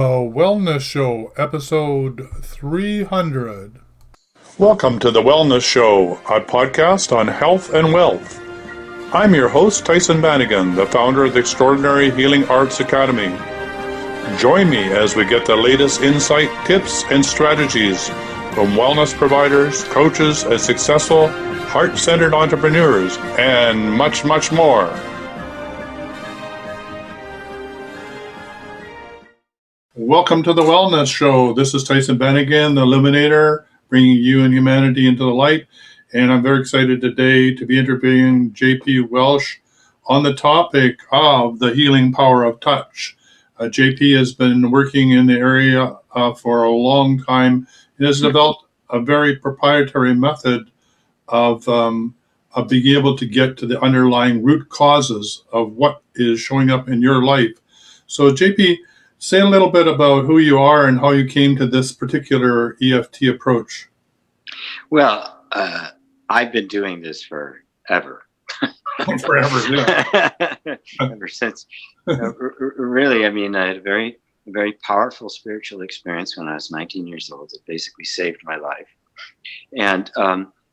A Wellness Show, episode 300. Welcome to the Wellness Show, a podcast on health and wealth. I'm your host, Tyson Bannigan, the founder of the Extraordinary Healing Arts Academy. Join me as we get the latest insight, tips, and strategies from wellness providers, coaches, and successful, heart-centered entrepreneurs, and much, much more. Welcome to the Wellness Show. This is Tyson Bannigan, the Illuminator, bringing you and humanity into the light. And I'm very excited today to be interviewing JP Walsh on the topic of the healing power of touch. JP has been working in the area for a long time and has developed a very proprietary method of being able to get to the underlying root causes of what is showing up in your life. So JP, say a little bit about who you are and how you came to this particular EFT approach. Well, I've been doing this forever. Forever, yeah. Ever since. Really, I mean, I had a very powerful spiritual experience when I was 19 years old. It basically saved my life and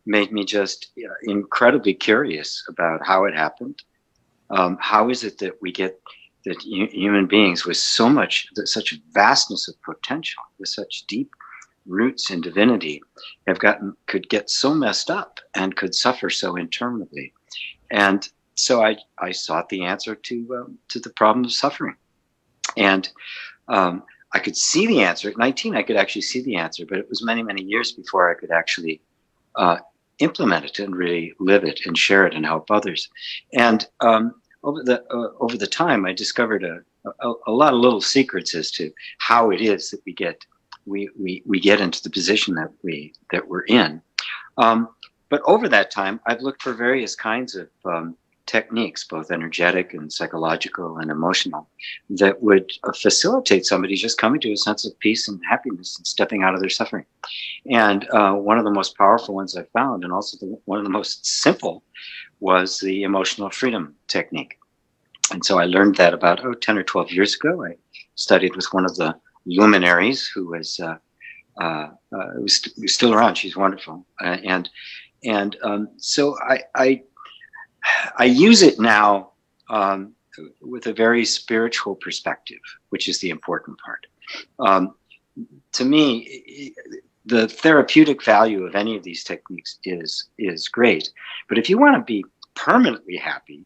made me just incredibly curious about how it happened. How is it that we get that human beings with such vastness of potential, with such deep roots in divinity, could get so messed up and could suffer so interminably? And so I sought the answer to the problem of suffering, and I could see the answer at 19. I could actually see the answer, but it was many years before I could actually implement it and really live it and share it and help others. And over the time, I discovered a lot of little secrets as to how it is that we get into the position that we're in. But over that time, I've looked for various kinds of techniques, both energetic and psychological and emotional, that would facilitate somebody just coming to a sense of peace and happiness and stepping out of their suffering. And one of the most powerful ones I found, and also one of the most simple, was the emotional freedom technique. And so I learned that about 10 or 12 years ago. I studied with one of the luminaries who was still around. She's wonderful. So I use it now with a very spiritual perspective, which is the important part. To me, the therapeutic value of any of these techniques is great. But if you want to be permanently happy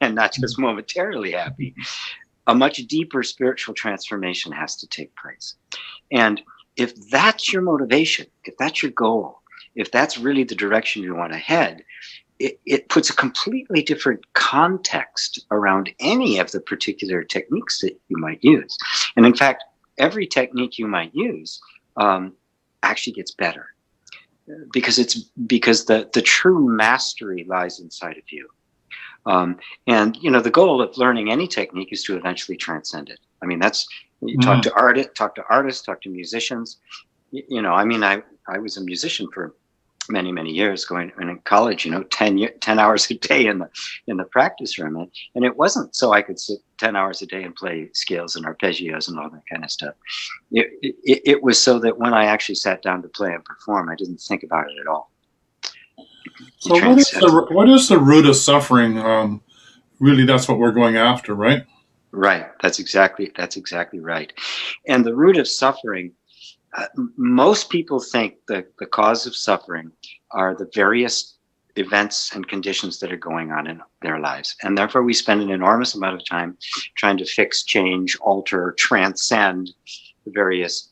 and not just momentarily happy, a much deeper spiritual transformation has to take place. And if that's your motivation, if that's your goal, if that's really the direction you want to head, it puts a completely different context around any of the particular techniques that you might use. And in fact, every technique you might use actually gets better because the true mastery lies inside of you. And the goal of learning any technique is to eventually transcend it. I mean, you talk to artists, talk to musicians. I was a musician for many years, going in college, 10 hours a day in the practice room. And it wasn't so I could sit 10 hours a day and play scales and arpeggios and all that kind of stuff. It was so that when I actually sat down to play and perform, I didn't think about it at all. So what is the root of suffering? Really, that's what we're going after, right? Right. That's exactly right. And the root of suffering, most people think that the cause of suffering are the various events and conditions that are going on in their lives. And therefore we spend an enormous amount of time trying to fix, change, alter, transcend the various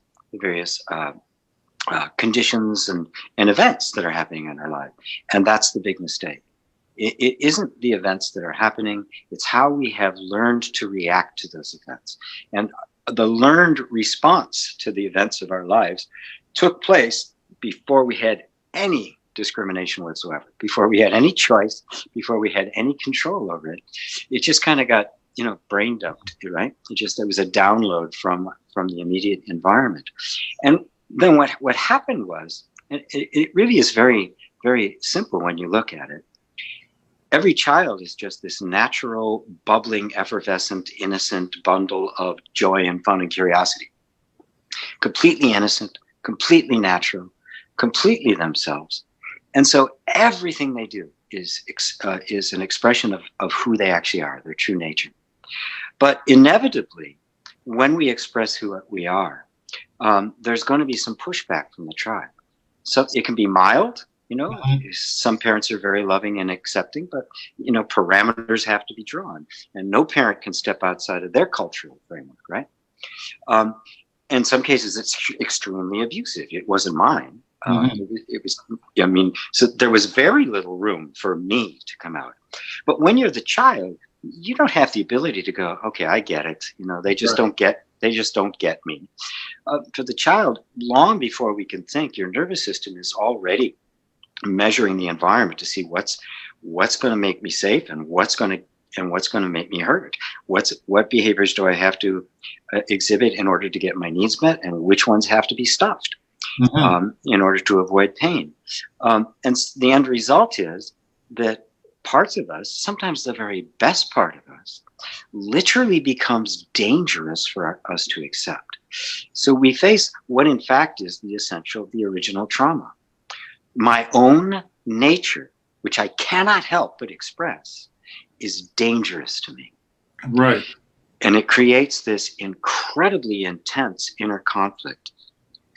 conditions and events that are happening in our life. And that's the big mistake. It isn't the events that are happening. It's how we have learned to react to those events. And the learned response to the events of our lives took place before we had any discrimination whatsoever, before we had any choice, before we had any control over it. It just kind of got, brain dumped, right? It was a download from the immediate environment. And then what happened was, and it really is very, very simple when you look at it. Every child is just this natural, bubbling, effervescent, innocent bundle of joy and fun and curiosity. completely innocent, completely natural, completely themselves. And so everything they do is an expression of who they actually are, their true nature. But inevitably, when we express who we are, there's going to be some pushback from the tribe. So it can be mild, some parents are very loving and accepting, but, parameters have to be drawn. And no parent can step outside of their cultural framework, right? In some cases, it's extremely abusive. It wasn't mine. It was, so there was very little room for me to come out. But when you're the child, you don't have the ability to go, okay, I get it. They just don't get me. For the child, long before we can think, your nervous system is already measuring the environment to see what's going to make me safe and what's going to make me hurt. What behaviors do I have to exhibit in order to get my needs met, and which ones have to be stopped in order to avoid pain. And the end result is that parts of us, sometimes the very best part of us, literally becomes dangerous for us to accept. So we face what in fact is the essential, the original trauma. My own nature, which I cannot help but express, is dangerous to me. Right. And it creates this incredibly intense inner conflict.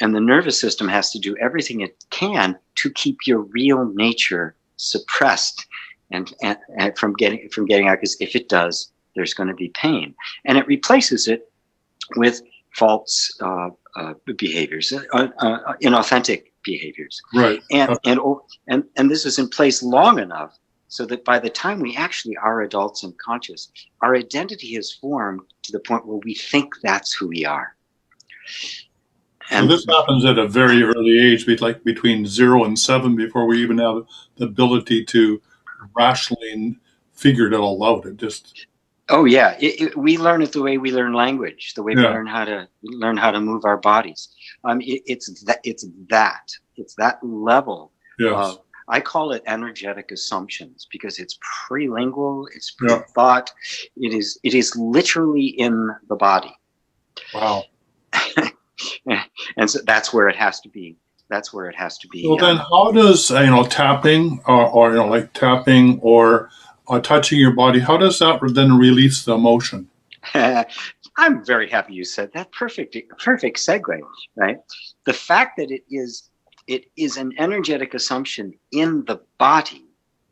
And the nervous system has to do everything it can to keep your real nature suppressed and from getting out, because if it does, there's going to be pain. And it replaces it with false behaviors, inauthentic behaviors. Right. And this is in place long enough so that by the time we actually are adults and conscious, our identity is formed to the point where we think that's who we are. And so this happens at a very early age, like between 0 and 7, before we even have the ability to rationally figure it all out. It just... Oh yeah, we learn it the way we learn language, the way we learn how to move our bodies. It's that level of, I call it energetic assumptions, because it's prelingual, it's pre-thought. It is literally in the body. Wow. And so that's where it has to be. So then how does, tapping or like tapping or touching your body, how does that then release the emotion? I'm very happy you said that. Perfect segue, right? The fact that it is an energetic assumption in the body.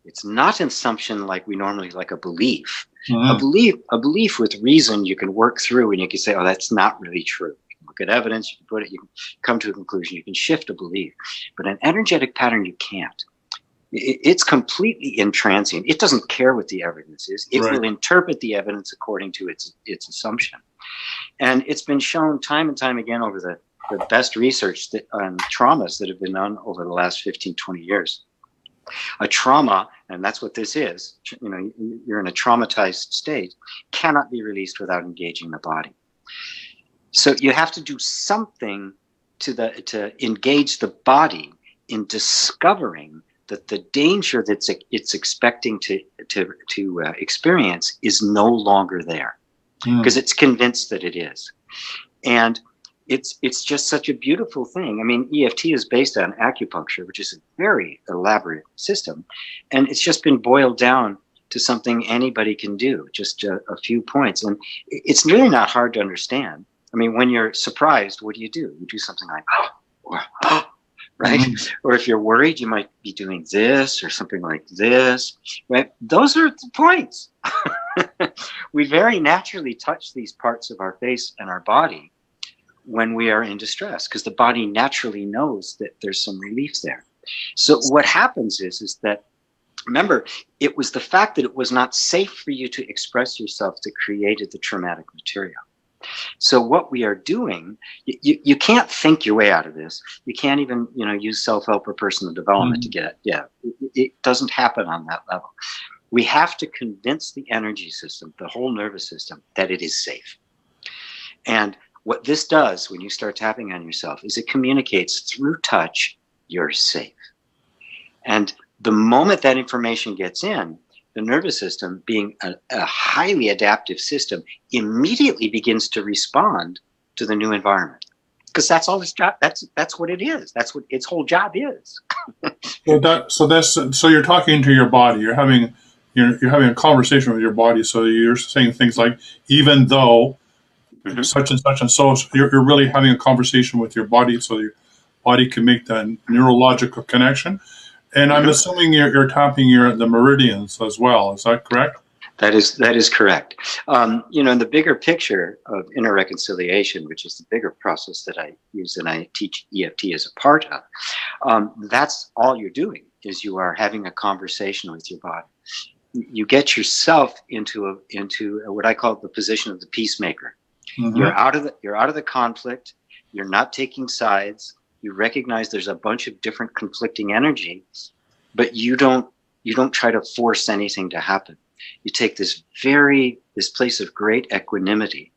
It's not an assumption like we normally, like a belief. Mm-hmm. A belief with reason you can work through, and you can say, oh, that's not really true. You can look at evidence, you can come to a conclusion, you can shift a belief. But an energetic pattern, you can't. It's completely intransient. It doesn't care what the evidence is. It will interpret the evidence according to its assumption. And it's been shown time and time again over the best research on traumas that have been done over the last 15, 20 years. A trauma, and that's what this is, you're in a traumatized state, cannot be released without engaging the body. So you have to do something to engage the body in discovering that the danger that it's expecting to experience is no longer there, because it's convinced that it is. And it's just such a beautiful thing. I mean, EFT is based on acupuncture, which is a very elaborate system, and it's just been boiled down to something anybody can do, just a few points. And it's really not hard to understand. I mean, when you're surprised, what do? You do something like, oh, or oh, right? Mm-hmm. Or if you're worried, you might be doing this or something like this, right? Those are the points. We very naturally touch these parts of our face and our body when we are in distress, because the body naturally knows that there's some relief there. So what happens is that, remember, it was the fact that it was not safe for you to express yourself that created the traumatic material. So what we are doing, you can't think your way out of this. You can't even, use self-help or personal development to get it. It doesn't happen on that level. We have to convince the energy system, the whole nervous system, that it is safe. And what this does when you start tapping on yourself is it communicates through touch, you're safe. And the moment that information gets in, the nervous system, being a highly adaptive system, immediately begins to respond to the new environment. because that's all its job. That's what it is. That's what its whole job is. So you're talking to your body. You're having a conversation with your body. So you're saying things like, even though Mhm. such and so, you're really having a conversation with your body, so your body can make that neurological connection. And I'm Mhm. assuming you're tapping the meridians as well. Is that correct? That is correct. In the bigger picture of inner reconciliation, which is the bigger process that I use and I teach EFT as a part of, that's all you're doing is you are having a conversation with your body. You get yourself into what I call the position of the peacemaker. Mm-hmm. You're out of the conflict. You're not taking sides. You recognize there's a bunch of different conflicting energies, but you don't try to force anything to happen. You take this place of great equanimity,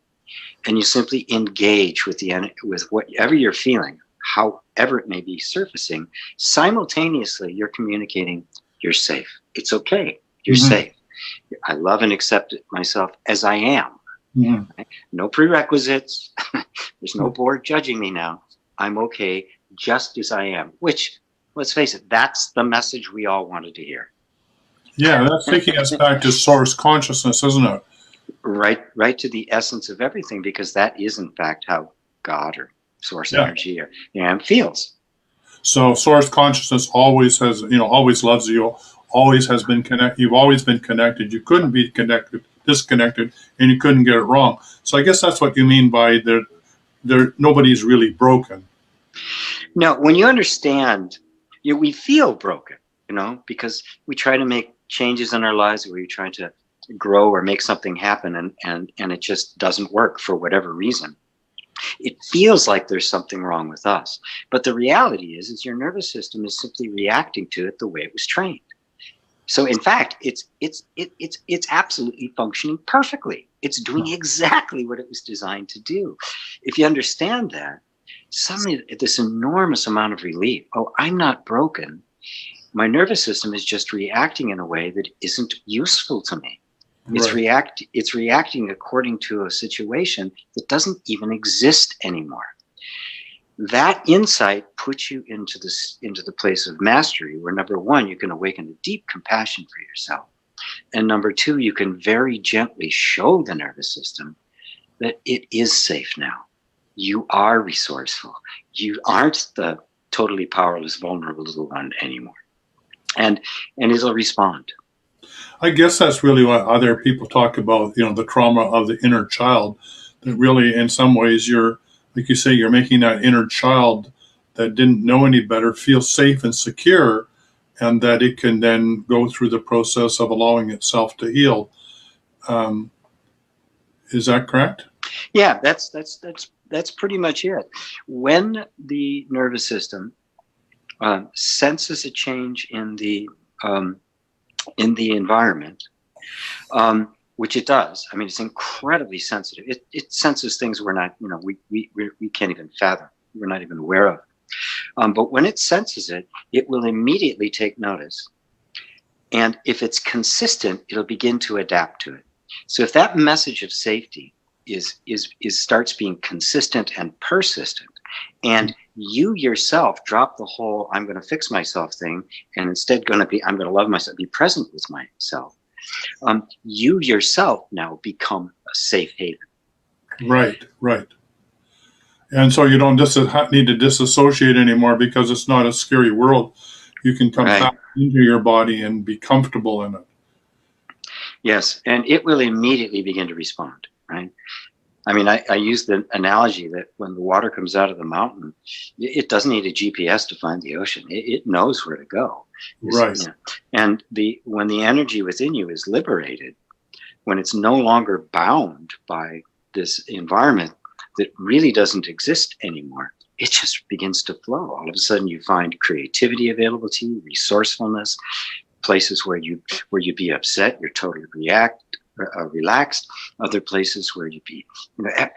and you simply engage with with whatever you're feeling, however it may be surfacing. Simultaneously, you're communicating, you're safe. It's okay. You're Mm-hmm. safe. I love and accept myself as I am. Mm-hmm. Right? No prerequisites. There's no board judging me now. I'm okay just as I am, which, let's face it, that's the message we all wanted to hear. Yeah, that's taking us back to source consciousness, isn't it? Right to the essence of everything, because that is in fact how God or source energy or feels. So source consciousness always always loves you, always has been connected. You've always been connected. You couldn't be disconnected, and you couldn't get it wrong. So I guess that's what you mean by nobody's really broken. Now, when you understand, we feel broken, because we try to make changes in our lives where you're trying to grow or make something happen, and it just doesn't work for whatever reason. It feels like there's something wrong with us, but the reality is your nervous system is simply reacting to it the way it was trained. So in fact, it's absolutely functioning perfectly. It's doing exactly what it was designed to do. If you understand that, suddenly this enormous amount of relief. Oh, I'm not broken. My nervous system is just reacting in a way that isn't useful to me. Right. It's reacting according to a situation that doesn't even exist anymore. That insight puts you into the place of mastery, where number one, you can awaken a deep compassion for yourself, and number two, you can very gently show the nervous system that it is safe now. You are resourceful. You aren't the totally powerless, vulnerable little one anymore, and it'll respond. I guess that's really what other people talk about, the trauma of the inner child. That really, in some ways, like you say, you're making that inner child that didn't know any better feel safe and secure, and that it can then go through the process of allowing itself to heal. Um, is that correct? Yeah, that's pretty much it. When the nervous system senses a change in the environment, which it does. I mean, it's incredibly sensitive. It senses things we're not, we can't even fathom. We're not even aware of. But when it senses it, it will immediately take notice. And if it's consistent, it'll begin to adapt to it. So if that message of safety starts being consistent and persistent, and you yourself drop the whole "I'm going to fix myself" thing, and instead I'm going to love myself, be present with myself. You yourself now become a safe haven. Right. And so you don't need to disassociate anymore because it's not a scary world. You can come Right. back into your body and be comfortable in it. Yes, and it will immediately begin to respond. Right. I mean, I use the analogy that when the water comes out of the mountain, it doesn't need a GPS to find the ocean. It knows where to go. Right. And when the energy within you is liberated, when it's no longer bound by this environment that really doesn't exist anymore, it just begins to flow. All of a sudden, you find creativity available to you, resourcefulness, places where you be upset, you're totally relaxed. Other places where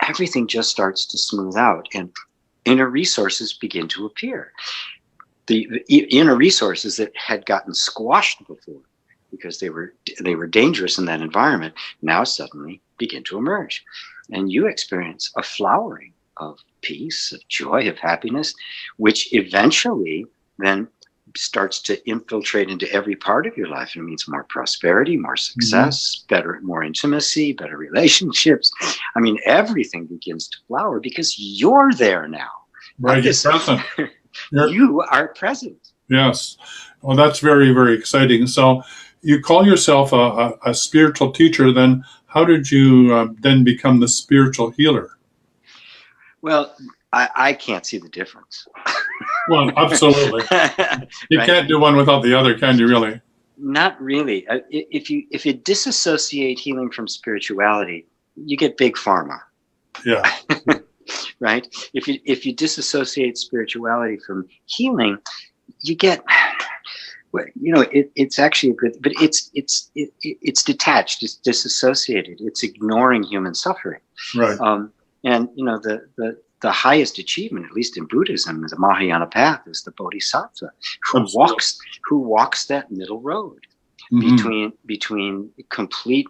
everything just starts to smooth out, and inner resources begin to appear. The inner resources that had gotten squashed before because they were dangerous in that environment now suddenly begin to emerge, and you experience a flowering of peace, of joy, of happiness, which eventually then starts to infiltrate into every part of your life. It means more prosperity, more success, better, more intimacy, better relationships. I mean, everything begins to flower because you're there now. Right, you're present. You are present. Yes. Well, that's very, very exciting. So you call yourself a spiritual teacher. Then how did you then become the spiritual healer? Well, I can't see the difference. Well, absolutely. You can't do one without the other, can you really? Not really. If you disassociate healing from spirituality, you get big pharma. Yeah. Right? If you disassociate spirituality from healing, you get, it's actually a good, but it's detached, it's disassociated, it's ignoring human suffering. Right. And the highest achievement, at least in Buddhism, the Mahayana path, is the Bodhisattva, who walks that middle road between complete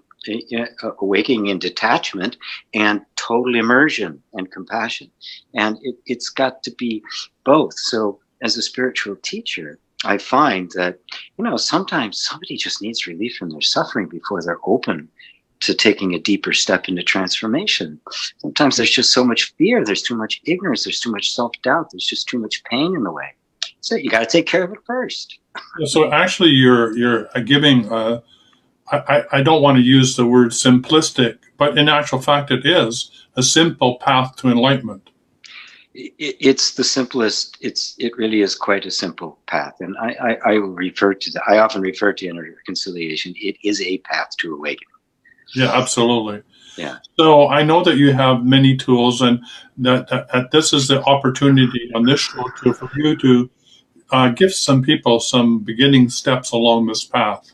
awakening and detachment and total immersion and compassion. And it's got to be both. So as a spiritual teacher, I find that, sometimes somebody just needs relief from their suffering before they're open to taking a deeper step into transformation. Sometimes there's just so much fear, there's too much ignorance, there's too much self-doubt, there's just too much pain in the way. So you got to take care of it first. So actually you're giving, I don't want to use the word simplistic, but in actual fact it is a simple path to enlightenment. It's the simplest. It really is quite a simple path, and I often refer to inner reconciliation. It is a path to awakening. Yeah, absolutely. Yeah. So I know that you have many tools, and that this is the opportunity on this show for you to give some people some beginning steps along this path.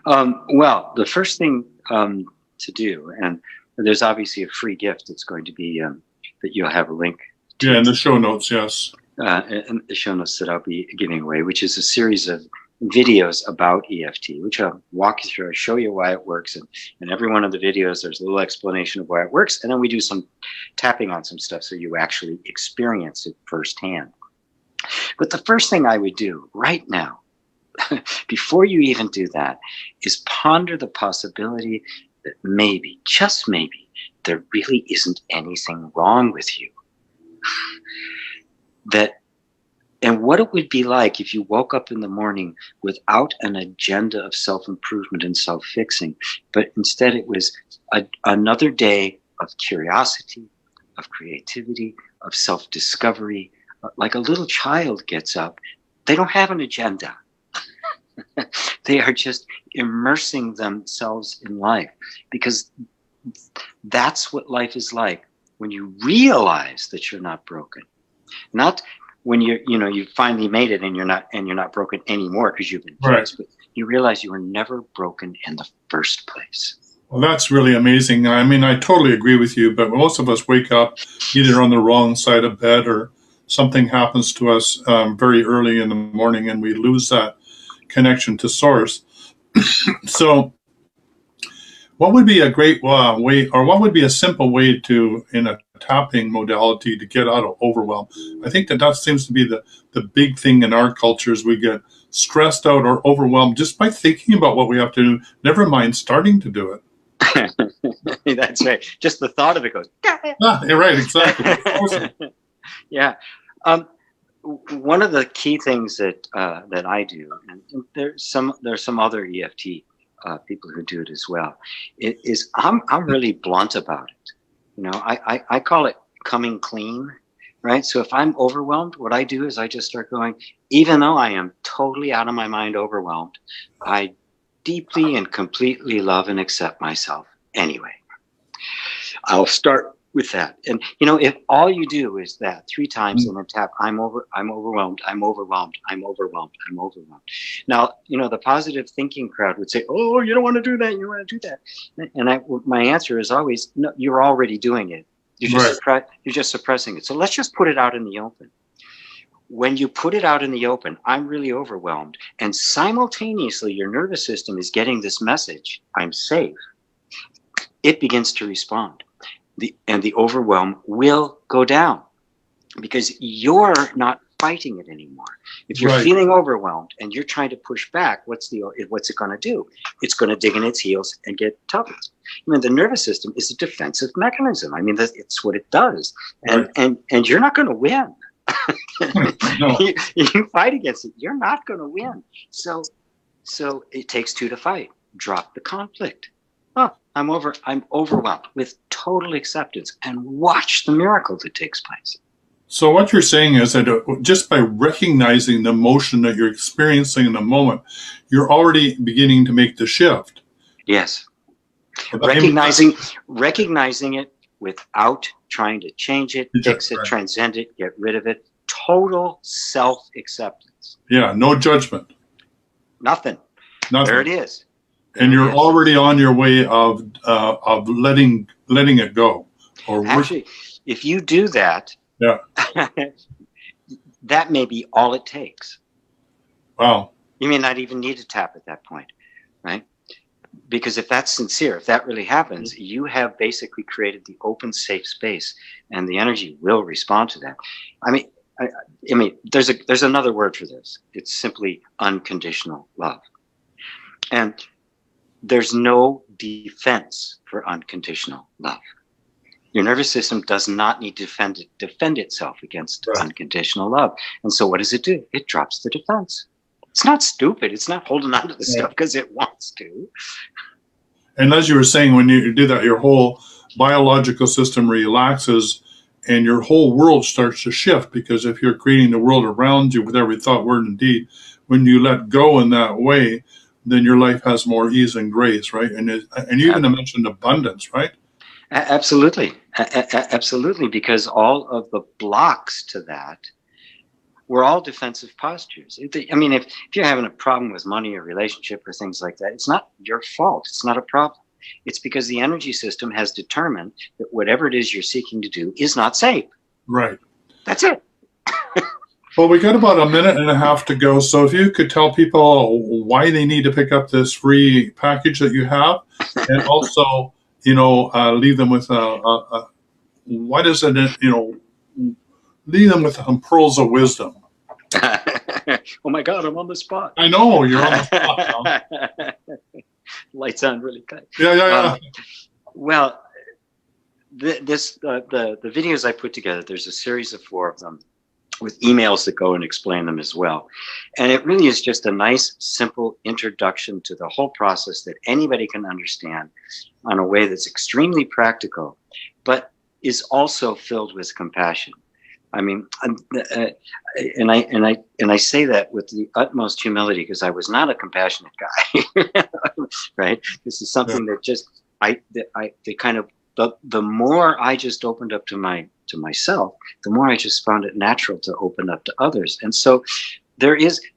Well, the first thing to do, and there's obviously a free gift that's going to be that you'll have a link to. Yeah, in the show notes, yes. In the show notes that I'll be giving away, which is a series of videos about EFT, which I'll walk you through. I'll show you why it works. And every one of the videos, there's a little explanation of why it works. And then we do some tapping on some stuff so you actually experience it firsthand. But the first thing I would do right now, before you even do that, is ponder the possibility that maybe, just maybe, there really isn't anything wrong with you. And what it would be like if you woke up in the morning without an agenda of self-improvement and self-fixing, but instead it was another day of curiosity, of creativity, of self-discovery. Like a little child gets up, they don't have an agenda. They are just immersing themselves in life, because that's what life is like when you realize that you're not broken. Not when you finally made it and you're not broken anymore because you've been fixed, but you realize you were never broken in the first place. Well, that's really amazing. I mean, I totally agree with you, but most of us wake up either on the wrong side of bed or something happens to us very early in the morning and we lose that connection to source. So what would be a great way, or what would be a simple way to, in a tapping modality, to get out of overwhelm? I think that seems to be the big thing in our cultures. We get stressed out or overwhelmed just by thinking about what we have to do, never mind starting to do it. That's right. Just the thought of it goes. You're right, exactly. Yeah. One of the key things that I do, and there's some other EFT people who do it as well, is I'm really blunt about it. I call it coming clean, right? So if I'm overwhelmed, what I do is I just start going, even though I am totally out of my mind overwhelmed, I deeply and completely love and accept myself anyway. I'll start with that. And if all you do is that 3 times and then tap, I'm overwhelmed, I'm overwhelmed, I'm overwhelmed, I'm overwhelmed. Now, the positive thinking crowd would say, oh, you don't want to do that, you want to do that. And my answer is always, no, you're already doing it. You're just suppressing it. So let's just put it out in the open. When you put it out in the open, I'm really overwhelmed, and simultaneously your nervous system is getting this message, I'm safe. It begins to respond. the overwhelm will go down because you're not fighting it anymore. If you're feeling overwhelmed and you're trying to push back, what's it going to do? It's going to dig in its heels and get toughened. I mean, the nervous system is a defensive mechanism. I mean, it's what it does, and you're not going to win. No. You fight against it, you're not going to win. So it takes two to fight. Drop the conflict. Oh, I'm overwhelmed, with total acceptance, and watch the miracle that takes place. So what you're saying is that just by recognizing the emotion that you're experiencing in the moment, you're already beginning to make the shift. Yes. Recognizing it without trying to change it, fix it, transcend it, get rid of it. Total self-acceptance. Yeah, no judgment. Nothing. There it is. And you're already on your way of letting it go. Actually, if you do that, that may be all it takes. Wow. You may not even need to tap at that point, right? Because if that's sincere, if that really happens, you have basically created the open, safe space, and the energy will respond to that. I mean, there's another word for this. It's simply unconditional love. And there's no defense for unconditional love. Your nervous system does not need to defend itself against unconditional love. And so what does it do? It drops the defense. It's not stupid. It's not holding on to the stuff because it wants to. And as you were saying, when you do that, your whole biological system relaxes and your whole world starts to shift, because if you're creating the world around you with every thought, word, and deed, when you let go in that way, then your life has more ease and grace, right? And you even mentioned abundance, right? Absolutely. Absolutely, because all of the blocks to that were all defensive postures. I mean, if you're having a problem with money or relationship or things like that, it's not your fault. It's not a problem. It's because the energy system has determined that whatever it is you're seeking to do is not safe. Right. That's it. Well, we got about a minute and a half to go. So if you could tell people why they need to pick up this free package that you have, and also, leave them with what is it, leave them with some pearls of wisdom. Oh my God, I'm on the spot. I know, you're on the spot now. Lights on really tight. Yeah. Well, the videos I put together, there's a series of 4 of them with emails that go and explain them as well. And it really is just a nice, simple introduction to the whole process that anybody can understand on a way that's extremely practical, but is also filled with compassion. I mean, and I say that with the utmost humility, because I was not a compassionate guy, right? This is something that just the more I just opened up to myself, the more I just found it natural to open up to others. And so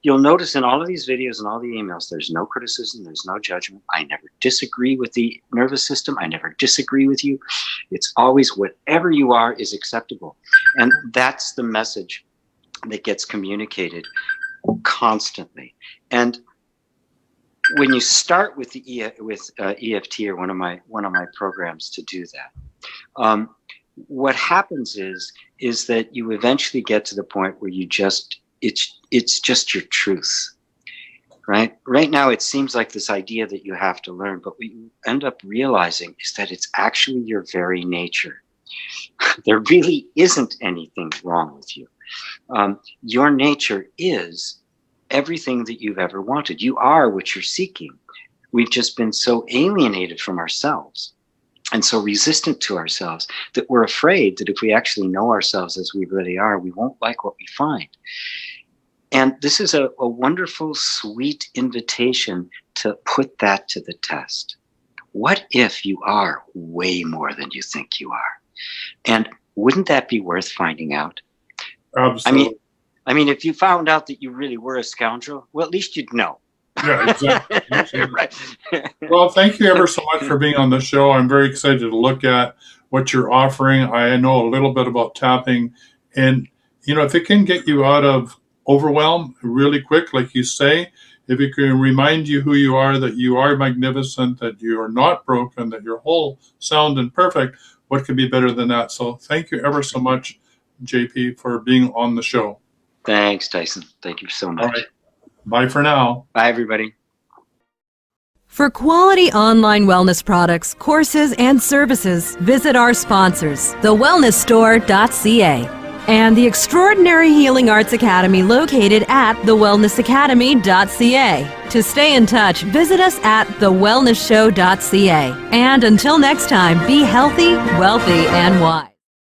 you'll notice in all of these videos and all the emails, there's no criticism, there's no judgment. I never disagree with the nervous system. I never disagree with you. It's always whatever you are is acceptable. And that's the message that gets communicated constantly. And when you start with EFT or one of my programs to do that, what happens is that you eventually get to the point where it's just your truth, right? Right now, it seems like this idea that you have to learn, but what you end up realizing is that it's actually your very nature. There really isn't anything wrong with you. Your nature is everything that you've ever wanted. You are what you're seeking. We've just been so alienated from ourselves and so resistant to ourselves that we're afraid that if we actually know ourselves as we really are, we won't like what we find. And this is a wonderful, sweet invitation to put that to the test. What if you are way more than you think you are? And wouldn't that be worth finding out? Absolutely. I mean, if you found out that you really were a scoundrel, well, at least you'd know. Yeah, exactly. Right. Well, thank you ever so much for being on the show. I'm very excited to look at what you're offering. I know a little bit about tapping, and if it can get you out of overwhelm really quick, like you say, if it can remind you who you are, that you are magnificent, that you are not broken, that you're whole, sound, and perfect, what could be better than that? So thank you ever so much, JP, for being on the show. Thanks, Tyson. Thank you so much. All right. Bye for now. Bye, everybody. For quality online wellness products, courses, and services, visit our sponsors, thewellnessstore.ca and the Extraordinary Healing Arts Academy located at thewellnessacademy.ca. To stay in touch, visit us at thewellnessshow.ca. And until next time, be healthy, wealthy, and wise.